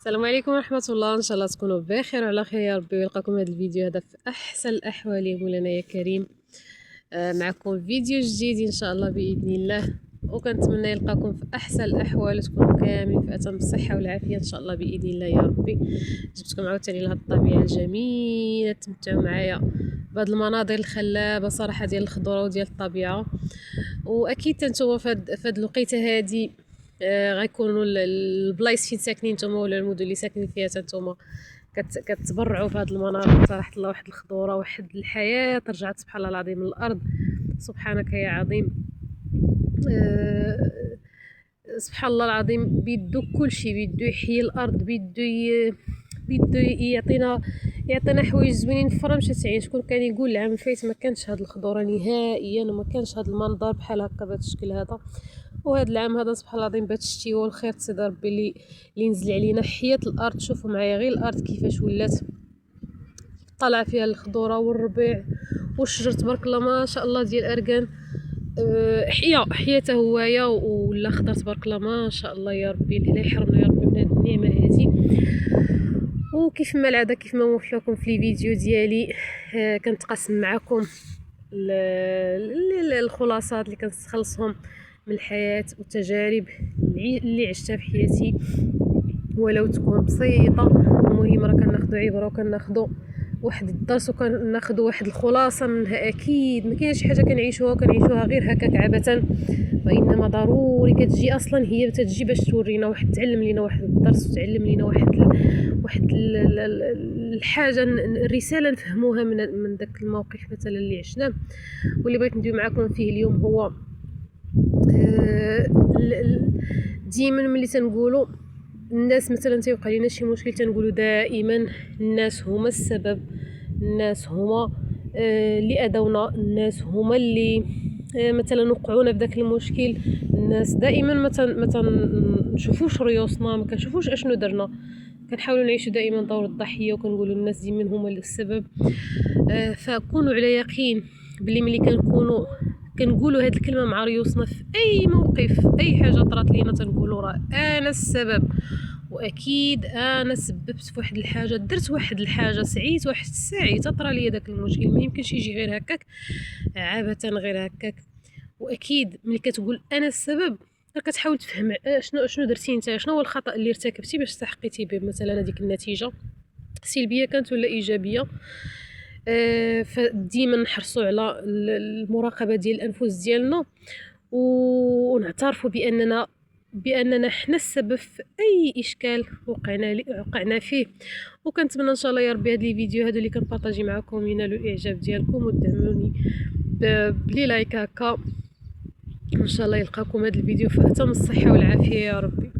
السلام عليكم ورحمة الله. ان شاء الله تكونوا بخير وعلى خير يا ربي، ويلقاكم هذا الفيديو هذا في احسن الاحوال يا مولانا يا كريم. معكم فيديو جديد ان شاء الله باذن الله، وكنتمنى يلقاكم في احسن الاحوال وتكونوا كاملين في اتم الصحه والعافيه ان شاء الله باذن الله يا ربي. جبتكم عاوتاني لهاد الطبيعه الجميله، تمتعوا معايا بهاد المناظر الخلابه صراحه ديال الخضره وديال الطبيعه. واكيد نتوما فهاد الوقيته هادي غيكونوا البلايص فين ساكنين نتوما ولا المدن اللي ساكنين فيها نتوما كتبرعوا بهاد المناظر. صراحه الله، واحد الخضوره، واحد الحياه رجعت سبحان الله العظيم من الارض. سبحانك يا عظيم. سبحان الله العظيم، بيدو كل شيء، بيدو يحيي الارض، بيدو يعطينا حوايج زوينين. فرا مشات عين، شكون كان يقول العام الفايت ما كانش هاد الخضوره نهائيا وما كانش هاد المنظر بحال هكا بهذا الشكل هذا. وهذا العام هذا سبحان الله العظيم بهذا الشتي والخير تسيد ربي اللي نزل علينا، حيات الارض. شوفوا معايا غير الارض كيفاش ولات طالعه فيها الخضوره والربيع والشجر تبارك الله ما شاء الله ديال اركان. حياته هوايا ولا خضر تبارك الله ما شاء الله يا ربي. لا يحرمنا يا ربي من هذه النعمه هذه. وكيف ما العاده، كيف ما موفت لكم في لي فيديو ديالي، كنتقاسم معكم الخلاصات اللي كنستخلصهم من الحياه والتجارب اللي عشتها في حياتي، ولو تكون بسيطه. المهم راه كناخذوا عبره وكناخذوا واحد الدرس وكناخذوا واحد الخلاصه منها. اكيد ما كاينش حاجه كنعيشوها غير هكاك عبثا، وانما ضروري كتجي اصلا، هي تجي باش تورينا واحد، تعلم لينا واحد الدرس وتعلم لينا واحد الحاجه، الرساله نفهموها من داك الموقف مثلا اللي عشناه. واللي بغيت ندوي معكم فيه اليوم هو ديما ملي تنقولوا الناس مثلا تيوقع لينا شي مشكل، تنقولوا دائما الناس هما السبب، الناس هما اللي اذونا، الناس هما اللي مثلا وقعونا بداك المشكل. الناس دائما ما تنشوفوش ريوسنا، ما كنشوفوش اشنو درنا، كنحاولوا نعيشوا دائما دور الضحيه وكنقولوا الناس ديما هما السبب. فكونوا على يقين بلي ملي كنقولوا هاد الكلمه مع ريوسنا في اي موقف، اي حاجه طرات لينا، تنقولوا راه انا السبب، واكيد انا سببت في واحد الحاجه، درت واحد الحاجه، سعيت واحد الساعه طرا ليا داك المشكل. ما يمكنش يجي غير هكاك عبثا غير هكاك. واكيد ملي كتقول انا السبب كتحاول تفهم شنو درتي انت، شنو هو الخطا اللي ارتكبتي باش استحقيتي به مثلا هذيك النتيجه، سلبيه كانت ولا ايجابيه. فديما نحرصوا على المراقبه ديال الانفس ديالنا، ونعترفوا باننا حنا السبب في اي اشكال وقعنا فيه. وكنتمنى ان شاء الله يا ربي هاد لي فيديو هادو اللي كنبارطاجي معكم ينالوا الاعجاب ديالكم ودعموني بلي لايك هكا. ان شاء الله يلقاكم هاد الفيديو في اتم الصحه والعافيه يا ربي.